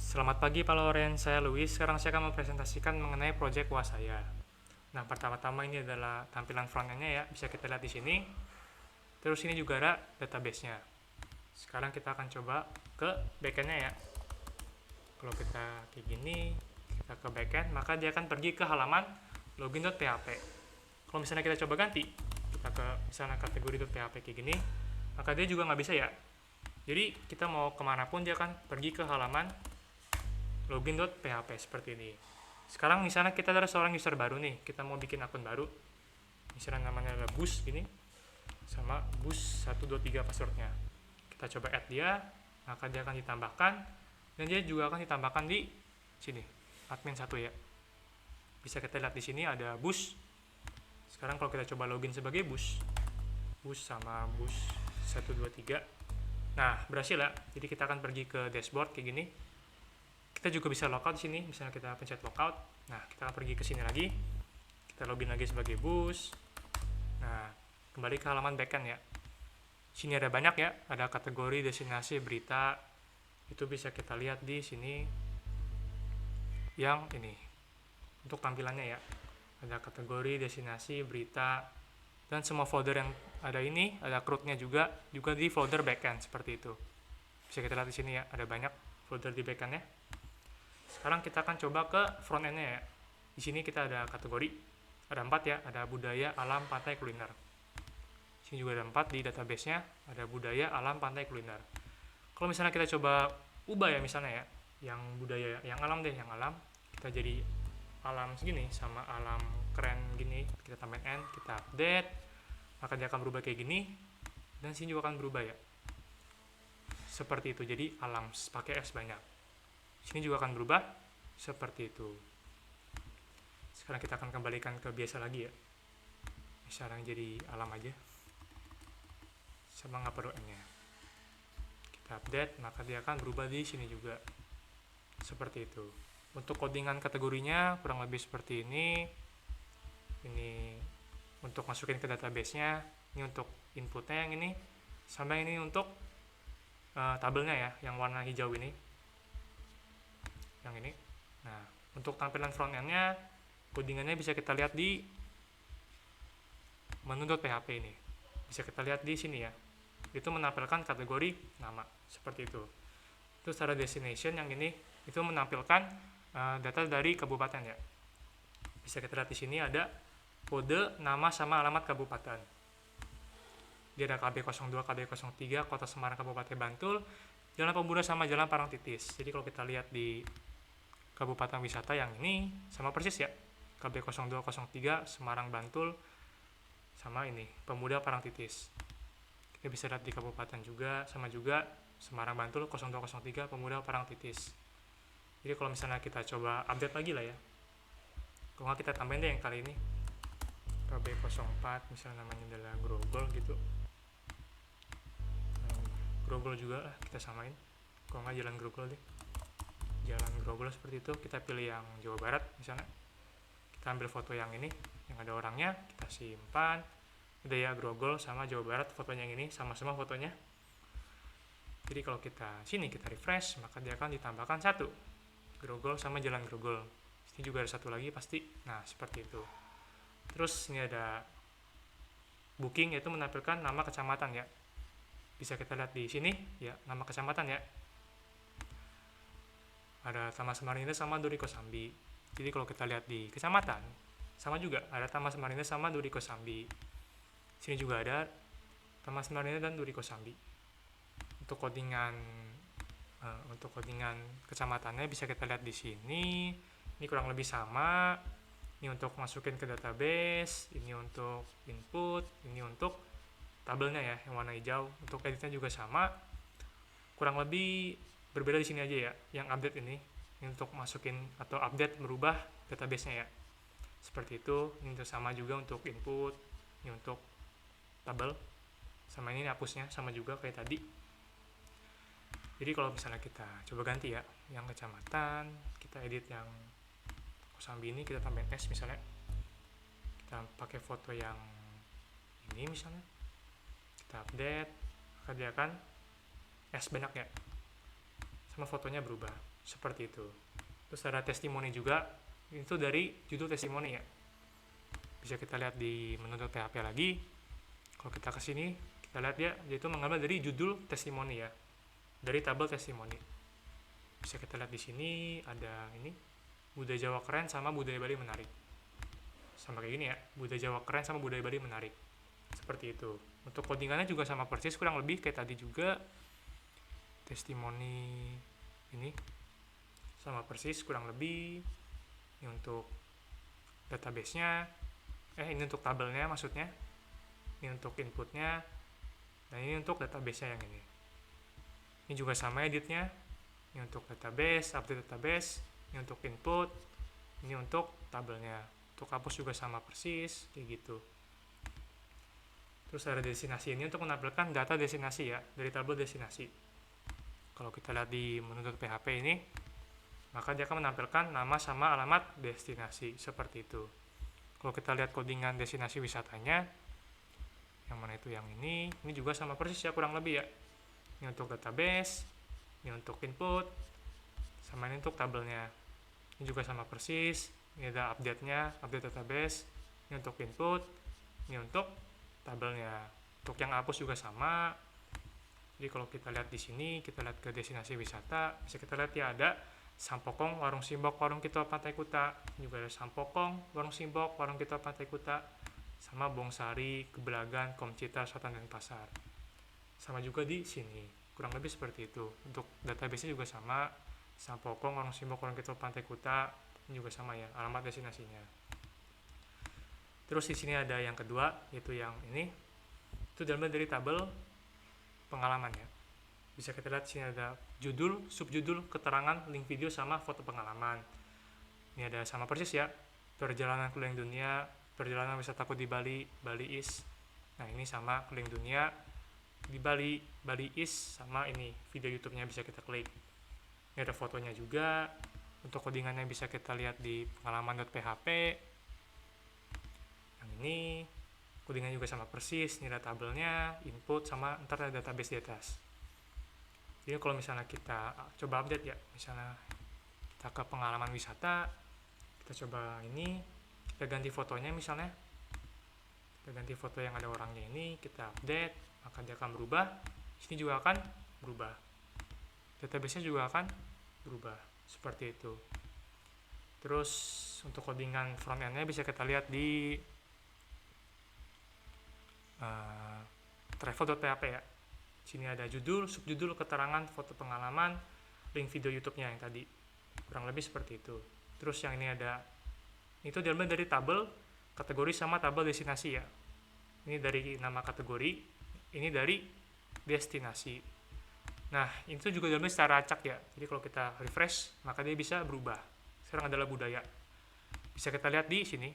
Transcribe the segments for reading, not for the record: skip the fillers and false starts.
Selamat pagi Pak Loren, saya Luis. Sekarang saya akan mempresentasikan mengenai proyek UAS saya. Nah, pertama-tama ini adalah tampilan frontend-nya ya, bisa kita lihat di sini. Terus ini juga ada database-nya. Sekarang kita akan coba ke backend-nya ya. Kalau kita kayak gini, kita ke backend, maka dia akan pergi ke halaman login.php. Kalau misalnya kita coba ganti, kita ke misalnya kategori.php kayak gini, maka dia juga nggak bisa ya. Jadi kita mau kemanapun dia akan pergi ke halaman login.php seperti ini. Sekarang misalnya kita adalah seorang user baru nih, kita mau bikin akun baru. Misalnya namanya adalah bus gini, sama bus 123 passwordnya. Kita coba add dia, maka dia akan ditambahkan, dan dia juga akan ditambahkan di sini, admin 1 ya. Bisa kita lihat di sini ada bus. Sekarang kalau kita coba login sebagai bus sama bus 123. Nah, berhasil ya. Jadi kita akan pergi ke dashboard kayak gini. Kita juga bisa logout di sini, misalnya kita pencet logout. Nah, kita akan pergi ke sini lagi. Kita login lagi sebagai bus. Nah, kembali ke halaman backend ya. Sini ada banyak ya, ada kategori, destinasi, berita. Itu bisa kita lihat di sini. Yang ini. Untuk tampilannya ya. Ada kategori, destinasi, berita, dan semua folder yang ada ini, ada root-nya juga di folder backend seperti itu. Bisa kita lihat di sini ya, ada banyak folder di backend-nya. Sekarang kita akan coba ke front end-nya ya. Di sini kita ada kategori, ada 4 ya, ada budaya, alam, pantai, kuliner. Di sini juga ada 4 di database-nya, ada budaya, alam, pantai, kuliner. Kalau misalnya kita coba ubah ya misalnya ya, yang budaya, yang alam deh, yang alam, kita jadi alam segini sama alam keren gini, kita tambahin n, kita update, maka dia akan berubah kayak gini, dan sini juga akan berubah ya. Seperti itu, jadi alam pakai s banyak. Sini juga akan berubah seperti itu. Sekarang kita akan kembalikan ke biasa lagi ya. Misalnya jadi alam aja. Sama nggak perlu n-nya. Kita update, maka dia akan berubah di sini juga. Seperti itu. Untuk codingan kategorinya kurang lebih seperti ini. Ini untuk masukin ke database-nya. Ini untuk inputnya yang ini. Sama ini untuk tabelnya ya, yang warna hijau ini. Yang ini. Nah, untuk tampilan front end-nya, codingannya bisa kita lihat di menu.php ini. Bisa kita lihat di sini ya. Itu menampilkan kategori nama, seperti itu. Terus ada destination yang ini, itu menampilkan data dari kabupaten ya. Bisa kita lihat di sini ada kode, nama, sama alamat kabupaten. Dia ada KB02, KB03, Kota Semarang, Kabupaten Bantul, Jalan Pemuda sama Jalan Parangtitis. Jadi kalau kita lihat di Kabupaten Wisata yang ini sama persis ya, KB0203 Semarang Bantul sama ini Pemuda Parangtitis. Kita bisa lihat di kabupaten juga sama juga Semarang Bantul 0203 Pemuda Parangtitis. Jadi kalau misalnya kita coba update lagi lah ya, kalau nggak kita tambahin deh yang kali ini KB04, misalnya namanya adalah Grogol gitu. Grogol juga lah kita samain, kalau nggak Jalan Grogol deh, Jalan Grogol seperti itu. Kita pilih yang Jawa Barat misalnya, kita ambil foto yang ini yang ada orangnya, kita simpan. Udah ya, Grogol sama Jawa Barat fotonya yang ini sama semua fotonya. Jadi kalau kita sini kita refresh, maka dia akan ditambahkan satu Grogol sama Jalan Grogol. Ini juga ada satu lagi pasti. Nah, seperti itu. Terus ini ada booking, yaitu menampilkan nama kecamatan ya. Bisa kita lihat di sini ya, nama kecamatan ya. Ada Taman Samarinda sama Duri Kosambi. Jadi kalau kita lihat di kecamatan, sama juga ada Taman Samarinda sama Duri Kosambi. Sini juga ada Taman Samarinda dan Duri Kosambi. Untuk codingan kecamatannya bisa kita lihat di sini. Ini kurang lebih sama. Ini untuk masukin ke database, ini untuk input, ini untuk tabelnya ya, yang warna hijau. Untuk editnya juga sama. Kurang lebih berbeda di sini aja ya, yang update ini untuk masukin atau update merubah database-nya ya. Seperti itu. Ini sama juga untuk input, ini untuk tabel. Sama ini hapusnya sama juga kayak tadi. Jadi kalau misalnya kita coba ganti ya, yang kecamatan, kita edit yang Kosambi ini, kita tambahin S misalnya. Kita pakai foto yang ini misalnya. Kita update, maka dia akan S banyak ya. Sama fotonya berubah. seperti itu. Terus ada testimoni juga, itu dari judul testimoni ya, bisa kita lihat di menu .php lagi. Kalau kita ke sini kita lihat dia itu mengambil dari judul testimoni ya, dari tabel testimoni. Bisa kita lihat di sini ada ini budaya Jawa keren sama budaya Bali menarik, sama kayak gini ya, budaya Jawa keren sama budaya Bali menarik, seperti itu. Untuk codingannya juga sama persis kurang lebih kayak tadi juga, testimoni ini sama persis kurang lebih. Ini untuk database-nya, ini untuk tabelnya maksudnya, ini untuk inputnya, dan ini untuk database-nya yang ini. Ini juga sama editnya, ini untuk database, update database, ini untuk input, ini untuk tabelnya. Untuk hapus juga sama persis kayak gitu. Terus ada destinasi, ini untuk menampilkan data destinasi ya, dari tabel destinasi. Kalau kita lihat di menu .php ini, maka dia akan menampilkan nama sama alamat destinasi, seperti itu. Kalau kita lihat codingan destinasi wisatanya, yang mana itu yang ini juga sama persis ya kurang lebih ya. Ini untuk database, ini untuk input, sama ini untuk tabelnya. Ini juga sama persis. Ini ada update-nya, update database. Ini untuk input, ini untuk tabelnya. Untuk yang hapus juga sama. Jadi kalau kita lihat di sini, kita lihat ke destinasi wisata, bisa kita lihat ya ada Sampokong, Warung Simbok, Warung Kitau, Pantai Kuta. Juga ada Sampokong, Warung Simbok, Warung Kitau, Pantai Kuta. Sama Bongsari, Gebelagan, Komcita, Selatan, dan Pasar. Sama juga di sini. Kurang lebih seperti itu. Untuk database-nya juga sama. Sampokong, Warung Simbok, Warung Kitau, Pantai Kuta. Ini juga sama ya, alamat destinasinya. Terus di sini ada yang kedua, yaitu yang ini. Itu diambil dari tabel pengalaman ya. Bisa kita lihat sini ada judul, subjudul, keterangan, link video sama foto pengalaman. Ini ada sama persis ya. Perjalanan keliling dunia, perjalanan wisataku di Bali, Bali is. Nah, ini sama keliling dunia di Bali, Bali is, sama ini video YouTube-nya bisa kita klik. Ini ada fotonya juga. Untuk codingannya bisa kita lihat di pengalaman.php. Yang ini codingannya juga sama persis. Ini ada tabelnya, input, sama ntar ada database di atas. Jadi kalau misalnya kita coba update ya, misalnya kita ke pengalaman wisata, kita coba ini, kita ganti fotonya misalnya, kita ganti foto yang ada orangnya ini, kita update, maka dia akan berubah. Sini juga akan berubah, database-nya juga akan berubah, seperti itu. Terus untuk codingan front end-nya bisa kita lihat di travel.php ya. Sini ada judul, subjudul, keterangan, foto pengalaman, link video YouTube-nya yang tadi. Kurang lebih seperti itu. Terus yang ini ada, itu diambil dari tabel kategori sama tabel destinasi ya. Ini dari nama kategori, ini dari destinasi. Nah, itu juga diambil secara acak ya. Jadi kalau kita refresh, maka dia bisa berubah. Sekarang adalah budaya. Bisa kita lihat di sini,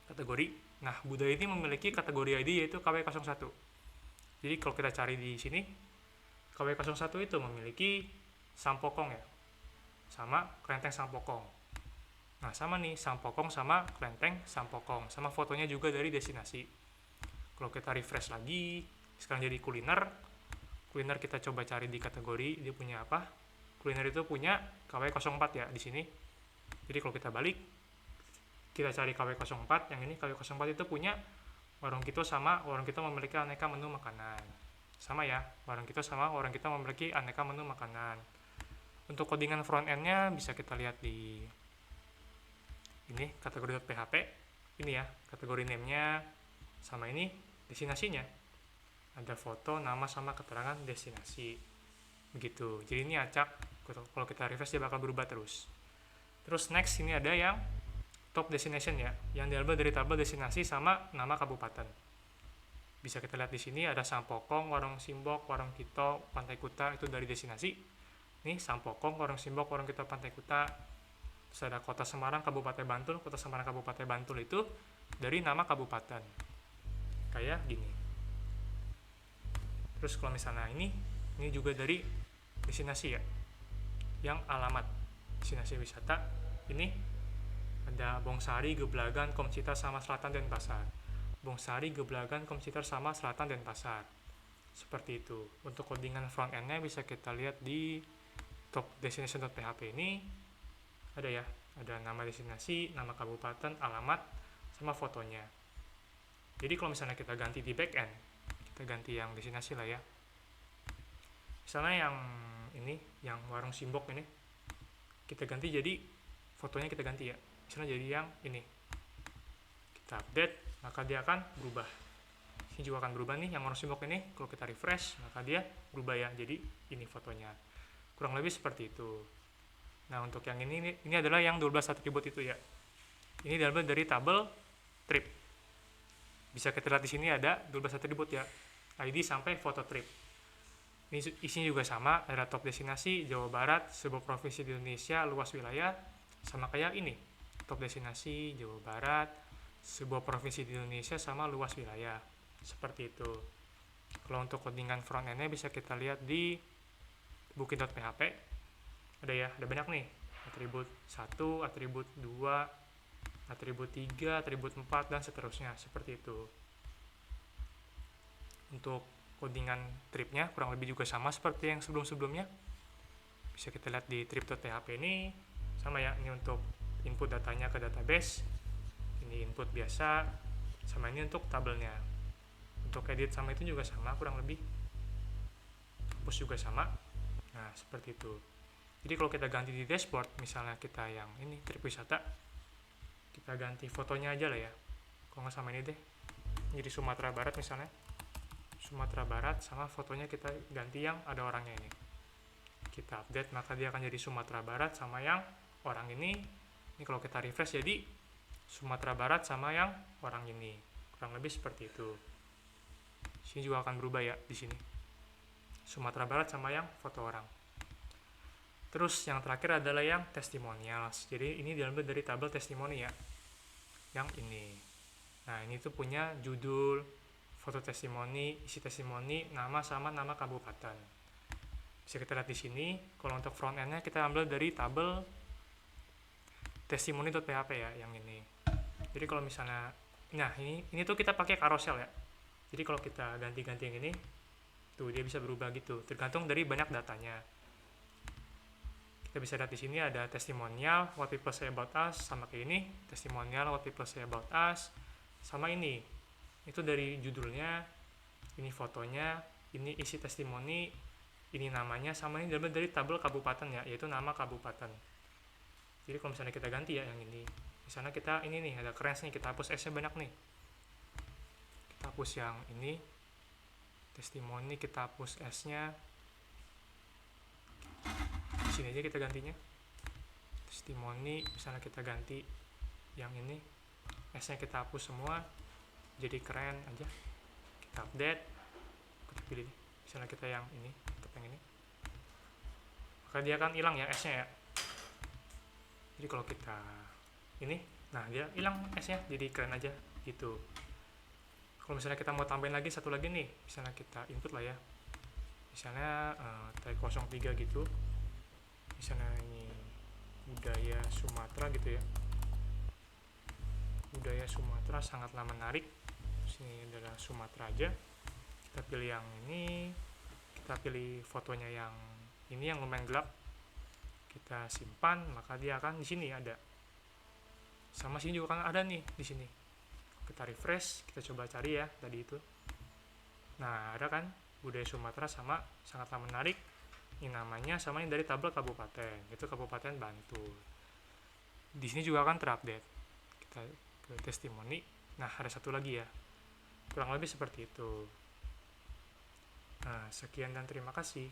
kategori. Nah, budaya ini memiliki kategori ID yaitu KW01. Jadi kalau kita cari di sini, KW01 itu memiliki Sampokong ya, sama Klenteng Sampokong. Nah, sama nih, Sampokong sama Klenteng Sampokong, sama fotonya juga dari destinasi. Kalau kita refresh lagi, sekarang jadi kuliner. Kuliner kita coba cari di kategori, dia punya apa? Kuliner itu punya KW04 ya di sini. Jadi kalau kita balik, kita cari KW04, yang ini KW04 itu punya Warung Kitau sama Warung Kitau memiliki aneka menu makanan. Sama ya, Warung Kitau sama Warung Kitau memiliki aneka menu makanan. Untuk codingan front end-nya bisa kita lihat di ini kategori.php. Ini ya, kategori name-nya sama ini destinasinya. Ada foto, nama sama keterangan destinasi. Begitu. Jadi ini acak. Kalau kita refresh dia bakal berubah terus. Terus next ini ada yang top destination ya, yang diambil dari tabel destinasi sama nama kabupaten. Bisa kita lihat di sini ada Sampokong, Warung Simbok, Warung Kitau, Pantai Kuta, itu dari destinasi. Ini Sampokong, Warung Simbok, Warung Kitau, Pantai Kuta. Terus ada Kota Semarang, Kabupaten Bantul. Kota Semarang, Kabupaten Bantul itu dari nama kabupaten. Kayak gini. Terus kalau misalnya ini juga dari destinasi ya, yang alamat destinasi wisata. Ini ada Bongsari, Gebelagan, Komcita, sama Selatan, dan Pasar. Bongsari, Gebelagan, Komcita, sama Selatan, dan Pasar. Seperti itu. Untuk codingan front end-nya bisa kita lihat di top destination.php ini ada ya, ada nama destinasi, nama kabupaten, alamat, sama fotonya. Jadi kalau misalnya kita ganti di backend, kita ganti yang destinasi lah ya. Misalnya yang ini, yang warung Simbok ini, kita ganti jadi fotonya kita ganti ya. Misalnya jadi yang ini. Kita update, maka dia akan berubah. Ini juga akan berubah nih, yang warung Simbok ini, kalau kita refresh, maka dia berubah ya. Jadi ini fotonya. Kurang lebih seperti itu. Nah, untuk yang ini adalah yang 12 atribut itu ya. Ini diambil dari tabel trip. Bisa kita lihat di sini ada 12 atribut ya. ID sampai foto trip. Ini isinya juga sama, ada top destinasi Jawa Barat, sebuah provinsi di Indonesia, luas wilayah, sama kayak ini. Top destinasi Jawa Barat, sebuah provinsi di Indonesia sama luas wilayah. Seperti itu. Kalau untuk codingan front end-nya bisa kita lihat di booking.php. Ada ya, ada banyak nih. Atribut 1, atribut 2, atribut 3, atribut 4, dan seterusnya. Seperti itu. Untuk codingan tripnya kurang lebih juga sama seperti yang sebelum-sebelumnya. Bisa kita lihat di trip.php ini. Sama ya, ini untuk input datanya ke database. Ini input biasa. Sama ini untuk tabelnya. Untuk edit sama itu juga sama kurang lebih. Hapus juga sama. Nah, seperti itu. Jadi kalau kita ganti di dashboard, misalnya kita yang ini trip wisata, kita ganti fotonya aja lah ya. Kalau nggak sama ini deh, jadi Sumatera Barat misalnya, Sumatera Barat sama fotonya kita ganti yang ada orangnya ini. Kita update, maka dia akan jadi Sumatera Barat sama yang orang ini. Ini kalau kita refresh jadi Sumatera Barat sama yang orang ini. Kurang lebih seperti itu. Sini juga akan berubah ya di sini. Sumatera Barat sama yang foto orang. Terus yang terakhir adalah yang testimonials. Jadi ini diambil dari tabel testimoni ya. Yang ini. Nah, ini tuh punya judul, foto testimoni, isi testimoni, nama sama nama kabupaten. Bisa kita lihat di sini. Kalau untuk front end-nya kita ambil dari tabel testimoni.php ya, yang ini. Jadi kalau misalnya, nah ini tuh kita pakai carousel ya. Jadi kalau kita ganti-ganti yang ini, tuh dia bisa berubah gitu. Tergantung dari banyak datanya. Kita bisa lihat di sini ada testimonial, what people say about us, sama kayak ini, testimonial, what people say about us, sama ini. Itu dari judulnya, ini fotonya, ini isi testimoni, ini namanya, sama ini dari tabel kabupaten ya, yaitu nama kabupaten. Jadi kalau misalnya kita ganti ya yang ini, misalnya kita ini nih ada keren nih, kita hapus S-nya banyak nih. Kita hapus yang ini, testimoni, kita hapus S-nya. Sini aja kita gantinya, testimoni, misalnya kita ganti yang ini, S-nya kita hapus semua, jadi keren aja. Kita update, kita pilih, misalnya kita yang ini, tetap yang ini, maka dia akan hilang ya S-nya ya. Jadi kalau kita ini, nah dia hilang S-nya, jadi keren aja gitu. Kalau misalnya kita mau tambahin lagi satu lagi nih, misalnya kita input lah ya, misalnya tag 03 gitu. Misalnya ini budaya Sumatera gitu ya, budaya Sumatera sangatlah menarik. Sini adalah Sumatera aja, kita pilih yang ini, kita pilih fotonya yang ini yang lumayan gelap, kita simpan, maka dia akan di sini ada. Sama sini juga kan ada nih di sini. Kita refresh, kita coba cari ya tadi itu. Nah ada kan budaya Sumatera sama sangatlah menarik. Ini namanya sama ini dari tabel kabupaten, itu Kabupaten Bantul. Di sini juga akan terupdate. Kita ke testimoni. Nah, ada satu lagi ya. Kurang lebih seperti itu. Nah, sekian dan terima kasih.